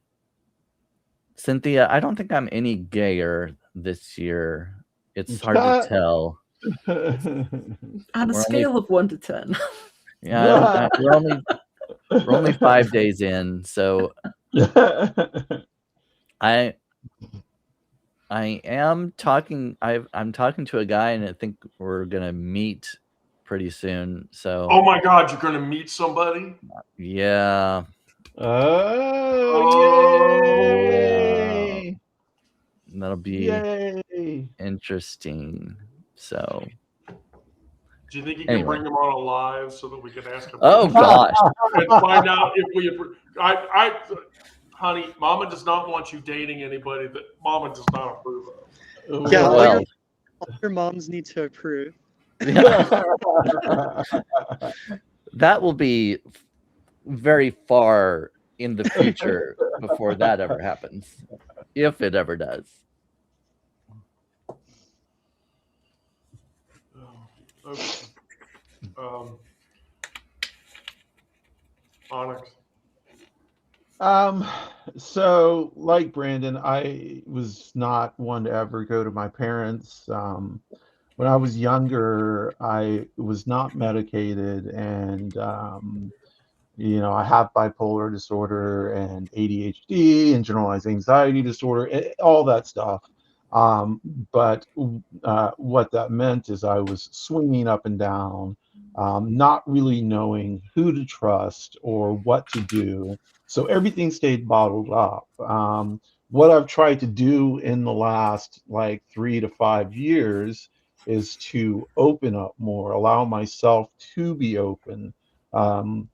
Cynthia, I don't think I'm any gayer this year. It's hard to tell. On a scale of 1 to 10. Yeah, we're only 5 days in, so I am talking. I'm talking to a guy, and I think we're gonna meet pretty soon. So. Oh my God, you're gonna meet somebody? Yeah. Yay! That'll be interesting. So. Do you think you can bring him on live so that we can ask him? Oh gosh! And find out if we. Honey, Mama does not want you dating anybody that Mama does not approve of. Yeah, well, all your moms need to approve. Yeah. That will be very far in the future before that ever happens, if it ever does. Okay. Onyx. So like Brandon, I was not one to ever go to my parents. When I was younger, I was not medicated, and I have bipolar disorder and ADHD and generalized anxiety disorder, all that stuff. But what that meant is I was swinging up and down, not really knowing who to trust or what to do. So everything stayed bottled up. What I've tried to do in the last like 3 to 5 years is to open up more, allow myself to be open. Um,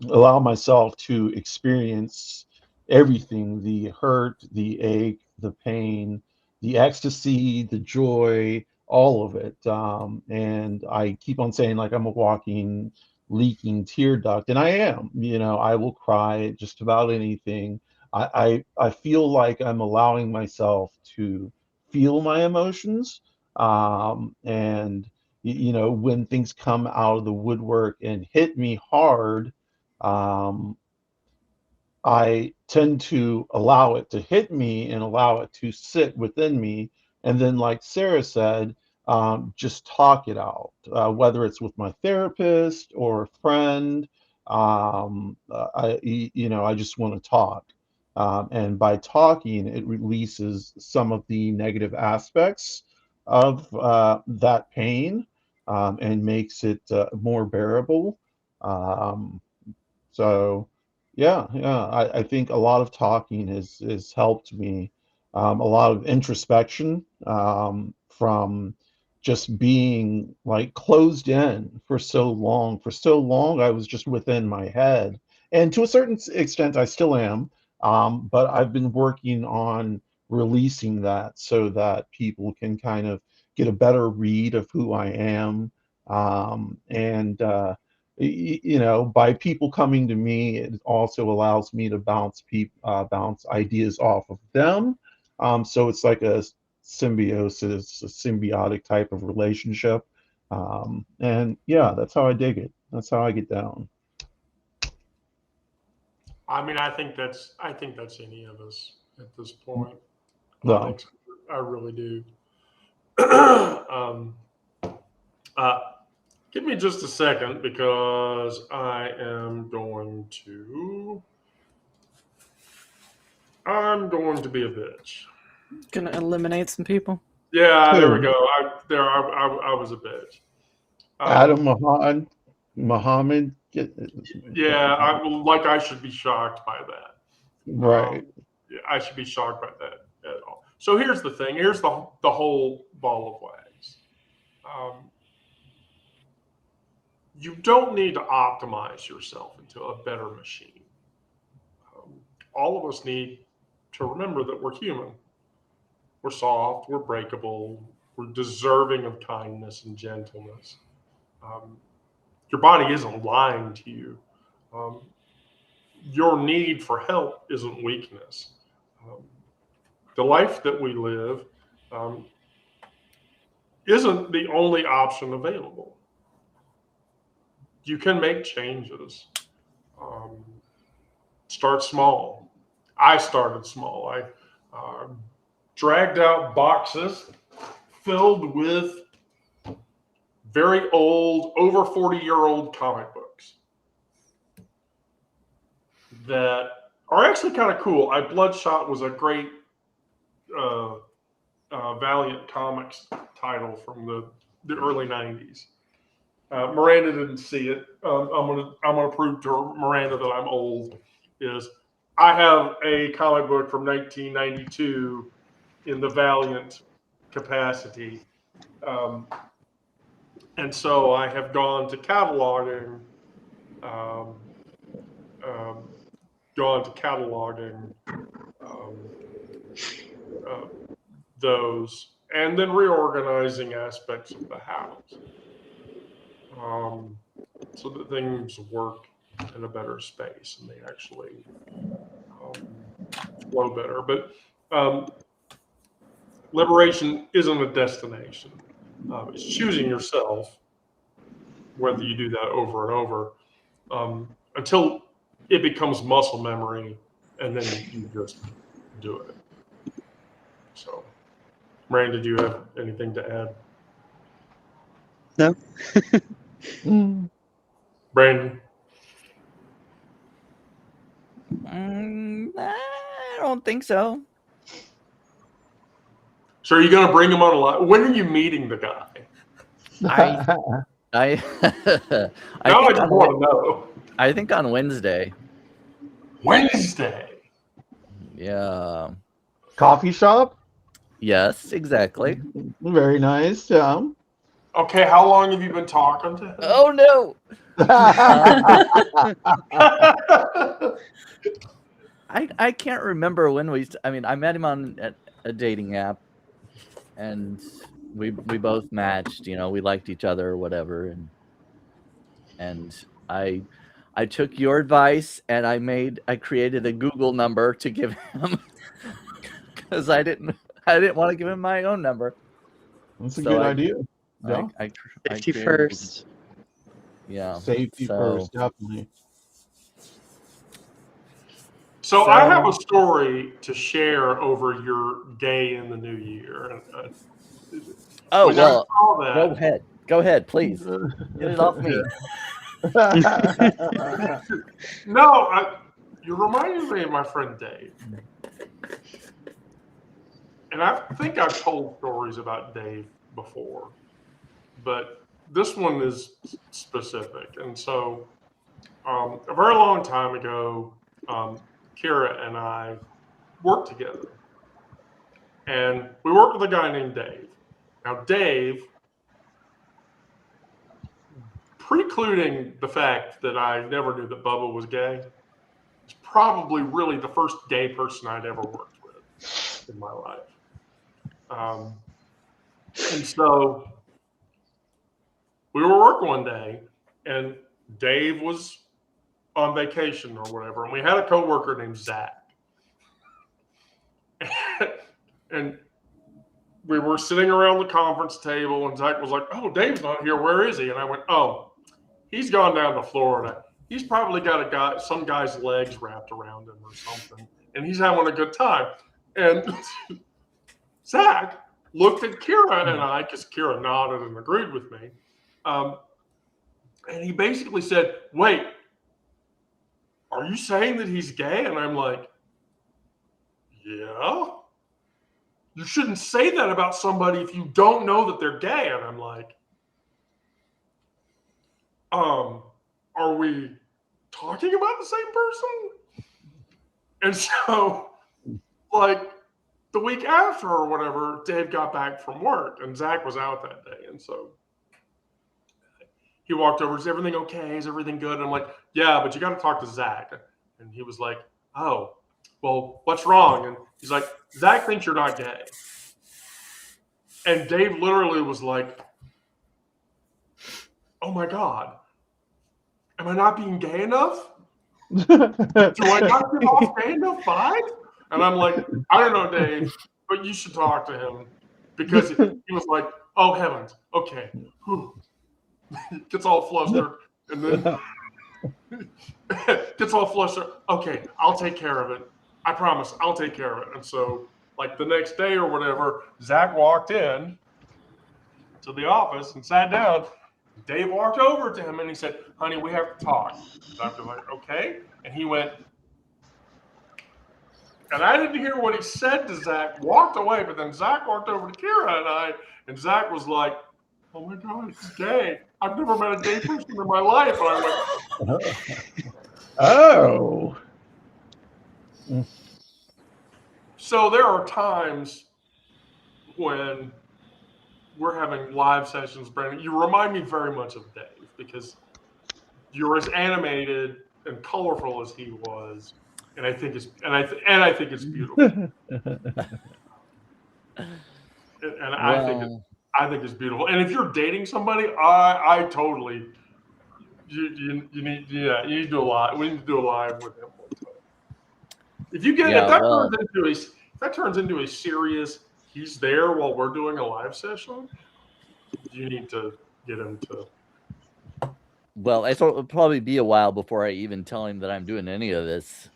Allow myself to experience everything, the hurt, the ache, the pain, the ecstasy, the joy, all of it. And I keep on saying, like, I'm a walking, leaking tear duct, and I am. I will cry at just about anything. I feel like I'm allowing myself to feel my emotions. And, when things come out of the woodwork and hit me hard, um, I tend to allow it to hit me and allow it to sit within me. And then, like Sarah said, just talk it out, whether it's with my therapist or a friend. I just want to talk. And by talking, it releases some of the negative aspects of that pain, and makes it more bearable. Um, so, yeah, I think a lot of talking has helped me. A lot of introspection, from just being like closed in for so long. For so long, I was just within my head, and to a certain extent, I still am. But I've been working on releasing that so that people can kind of get a better read of who I am. And by people coming to me, it also allows me to bounce ideas off of them. So it's like a symbiosis, a symbiotic type of relationship. And yeah, that's how I dig it. That's how I get down. I mean, I think that's any of us at this point. I Well, think so. I really do. um, uh, Give me just a second because I'm going to be a bitch. Gonna eliminate some people. Yeah, there we who? go. I was a bitch. Adam Um, Muhammad? yeah, like I should be shocked by that. Right. Yeah, I should be shocked by that at all. So here's the thing. Here's the whole ball of wax. Um, you don't need to optimize yourself into a better machine. Um, all of us need to remember that we're human. We're soft. We're breakable. We're deserving of kindness and gentleness. Um, your body isn't lying to you. Um, your need for help isn't weakness. Um, the life that we live um, isn't the only option available. You can make changes. Um, Start small. I started small. I dragged out boxes filled with very old, over 40-year-old comic books that are actually kind of cool. Bloodshot was a great uh, Valiant Comics title from the early '90s. Miranda didn't see it. I'm gonna prove to Miranda that I'm old. Is I have a comic book from 1992 in the Valiant capacity, um, and so I have gone to cataloging, um, um, um, uh, those, and then reorganizing aspects of the house, um, so that things work in a better space and they actually flow better. But um, liberation isn't a destination. It's choosing yourself, whether you do that over and over, until it becomes muscle memory, and then you just do it. So, Miranda, do you have anything to add? No. Mm. Brandon? I don't think so. So are you going to bring him on a live? When are you meeting the guy? I I Now I think just want to know. I think on Wednesday. Wednesday. Yeah. Coffee shop? Yes, exactly. Very nice. Yeah. Okay, how long have you been talking to him? Oh no. I can't remember when I met him on a dating app, and we both matched. We liked each other or whatever, and I took your advice and I created a Google number to give him because I didn't want to give him my own number. That's a So good idea. Yeah. I Safety created- first. Yeah. Safety so- first, definitely. So I have a story to share over your gay in the new year. Oh When I well, saw that, go ahead, please get it off me. No, you reminded me of my friend Dave. And I think I've told stories about Dave before, but this one is specific. And so a very long time ago, Kira and I worked together. And we worked with a guy named Dave. Now, Dave, precluding the fact that I never knew that Bubba was gay, is probably really the first gay person I'd ever worked with in my life. And so we were working one day, and Dave was on vacation or whatever, and we had a coworker named Zach. And we were sitting around the conference table, and Zach was like, "Oh, Dave's not here. Where is he?" And I went, "Oh, he's gone down to Florida. He's probably got some guy's legs wrapped around him or something, and he's having a good time." And Zach looked at Kira and I, because Kira nodded and agreed with me. And he basically said, "Wait, are you saying that he's gay?" And I'm like, "Yeah. You shouldn't say that about somebody if you don't know that they're gay." And I'm like, are we talking about the same person? And so, like, the week after or whatever, Dave got back from work and Zach was out that day. And so he walked over, "Is everything okay? Is everything good?" And I'm like, "Yeah, but you got to talk to Zach." And he was like, "Oh, well, what's wrong?" And he's like, "Zach thinks you're not gay." And Dave literally was like, "Oh my God, am I not being gay enough? Do I not get off gay enough vibes?" And I'm like, "I don't know, Dave, but you should talk to him." Because he was like, "Oh heavens, okay." Whew. Gets all flustered, and then gets all flustered. "Okay, I'll take care of it. I promise, I'll take care of it." And so, like the next day or whatever, Zach walked in to the office and sat down. Dave walked over to him and he said, "Honey, we have to talk." Zach was like, "Okay." And he went, and I didn't hear what he said to Zach, walked away, but then Zach walked over to Kira and I, and Zach was like, "Oh my God, he's gay. I've never met a gay person in my life." And I went, Oh. so there are times when we're having live sessions, Brandon. You remind me very much of Dave because you're as animated and colorful as he was, and I think it's beautiful. I think it's beautiful. And if you're dating somebody, I totally you need you need to do a live. We need to do a live with him one time. If that turns into a serious, he's there while we're doing a live session, you need to get him to. Well, it'll probably be a while before I even tell him that I'm doing any of this.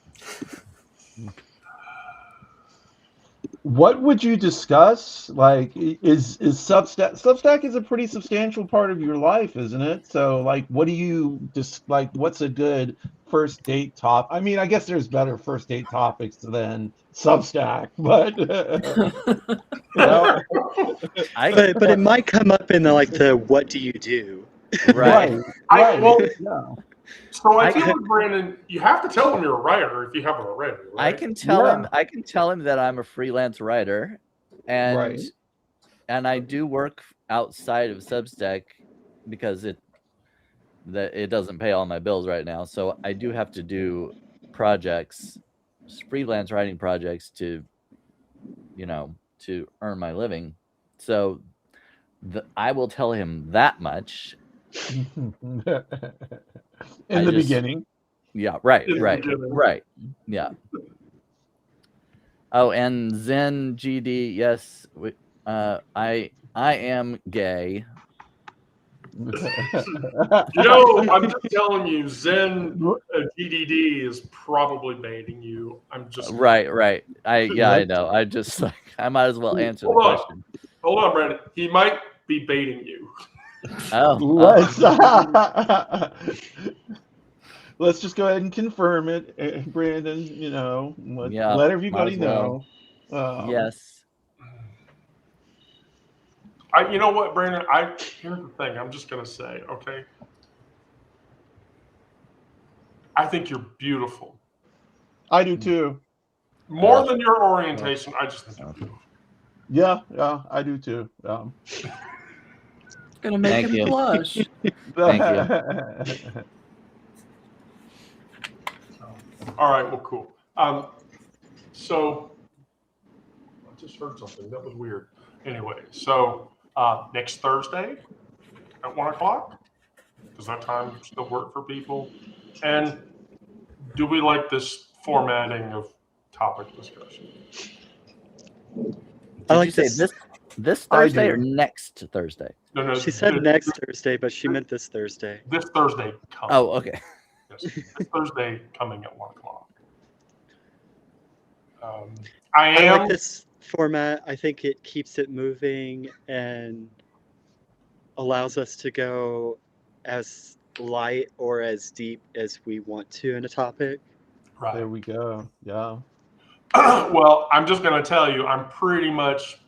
What would you discuss? Like, is Substack? Substack is a pretty substantial part of your life, isn't it? So, like, what do you just like? What's a good first date top? I mean, I guess there's better first date topics than Substack, but you know, But it might come up in the what do you do? Right. Well, yeah, so I I- feel like, Brandon, you have to tell him you're a writer if you haven't already, I right? can tell Yeah. him. I can tell him that I'm a freelance writer, and Right. and I do work outside of Substack because it doesn't pay all my bills right now. So I do have to do projects, freelance writing projects to earn my living. So I will tell him that much. in I the just- beginning. Yeah. Right. In the Right. beginning. Right. Yeah. Oh, and Zen GD, yes, I am gay. I'm just telling you, Zen DDD is probably baiting you. I'm just Right. I What? know. I just I might as well answer the Hold on. question. Hold on, Brandon. He might be baiting you. Oh, Let's let's just go ahead and confirm it, Brandon. You know, Yeah, let might everybody as well. know. Yes. You know what, Brandon? Here's the thing. I'm just gonna say, okay. I think you're beautiful. I do too. More than your orientation, I just think you're beautiful. Yeah, I do too. Gonna make Thank him you. blush. Thank All right. Well, cool. So I just heard something that was weird. Anyway, so next Thursday at 1:00. Does that time still work for people? And do we like this formatting of topic discussion? I Did like you say this. this I Thursday do. or next Thursday? No. She said next Thursday, but she meant this Thursday. This Thursday coming. Oh, okay. Yes, this Thursday coming at 1:00. I like am. this format. I think it keeps it moving and allows us to go as light or as deep as we want to in a topic. Right. There we go. Yeah. Well, I'm just going to tell you, I'm pretty much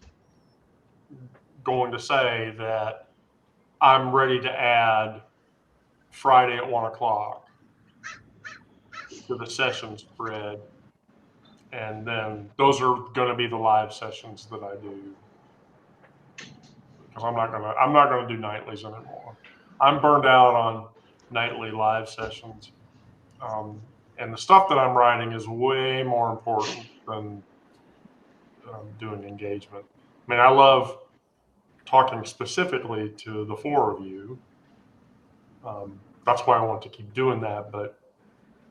going to say that I'm ready to add Friday at 1:00 to the sessions thread. And then those are going to be the live sessions that I do. Because I'm not gonna do nightlies anymore. I'm burned out on nightly live sessions. And the stuff that I'm writing is way more important than doing engagement. I mean, I love talking specifically to the four of you. That's why I want to keep doing that. But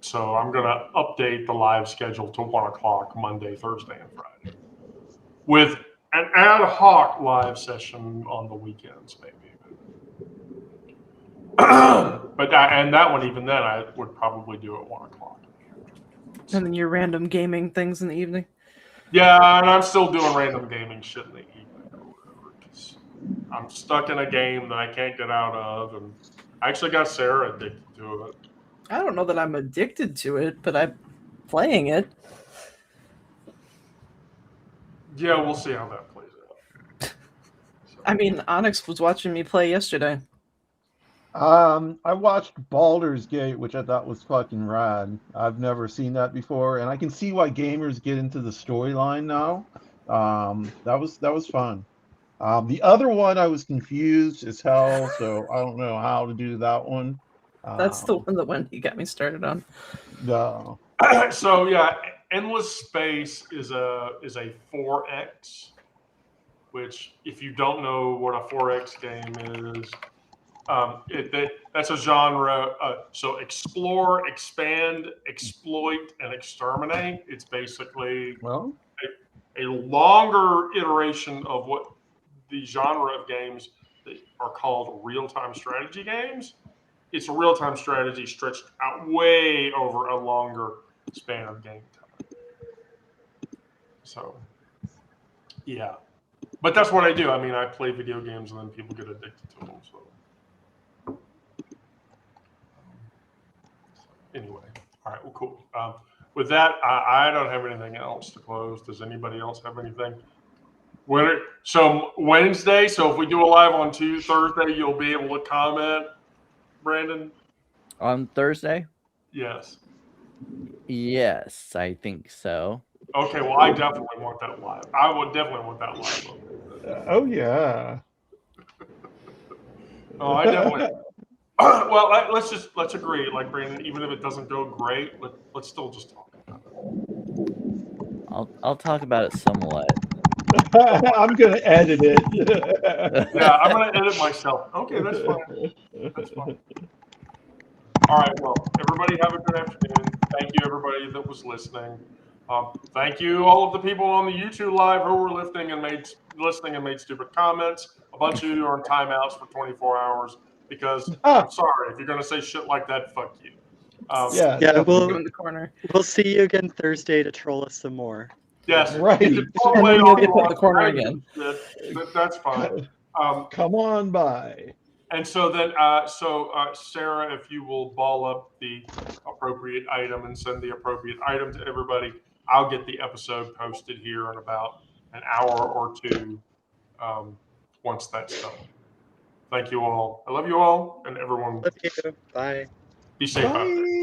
so I'm going to update the live schedule to 1:00 Monday, Thursday, and Friday, with an ad hoc live session on the weekends, maybe. And that one, even then, I would probably do at 1:00. And then your random gaming things in the evening. Yeah, and I'm still doing random gaming shit in the evening or whatever, 'cause I'm stuck in a game that I can't get out of, and I actually got Sarah addicted to it. I don't know that I'm addicted to it, but I'm playing it. Yeah, we'll see how that plays out. So, I mean, Onyx was watching me play yesterday. I watched Baldur's Gate, which I thought was fucking rad. I've never seen that before, and I can see why gamers get into the storyline now. That was fun. The other one I was confused as hell, so I don't know how to do that one. That's the one that Wendy got me started on. No. so yeah, Endless Space is a 4X, which if you don't know what a 4X game is, that's a genre. So explore, expand, exploit, and exterminate. It's basically Well, a longer iteration of what the genre of games that are called real-time strategy games. It's a real-time strategy stretched out way over a longer span of game time. So Yeah, but that's what I do. I mean, I play video games and then people get addicted to them. So anyway, all right, well, cool. With that, I don't have anything else to close. Does anybody else have anything? So Wednesday. So if we do a live on Thursday, you'll be able to comment, Brandon. On Thursday? Yes. Yes, I think so. Okay. Well, I definitely want that live. I would definitely want that live. Oh yeah. Oh, I definitely. Well, let's agree. Like Brandon, even if it doesn't go great, let's still just talk. I'll talk about it somewhat. I'm gonna edit it. Yeah, I'm gonna edit myself. Okay, that's fine. That's fine. All right. Well, everybody have a good afternoon. Thank you, everybody that was listening. Thank you, all of the people on the YouTube live who were listening and made stupid comments. A bunch of you are on timeouts for 24 hours because I'm sorry if you're gonna say shit like that. Fuck you. Yeah, Yeah, Go in the corner. we'll see you again Thursday to troll us some more. Yes. Right. You can pull And away then all you'll get you put in want. the corner I again. give a shit. That's fine. Come on by. And so then, Sarah, if you will ball up the appropriate item and send the appropriate item to everybody, I'll get the episode posted here in about an hour or two once that's done. Thank you all. I love you all, and everyone Love you. Bye. be safe out there. Bye.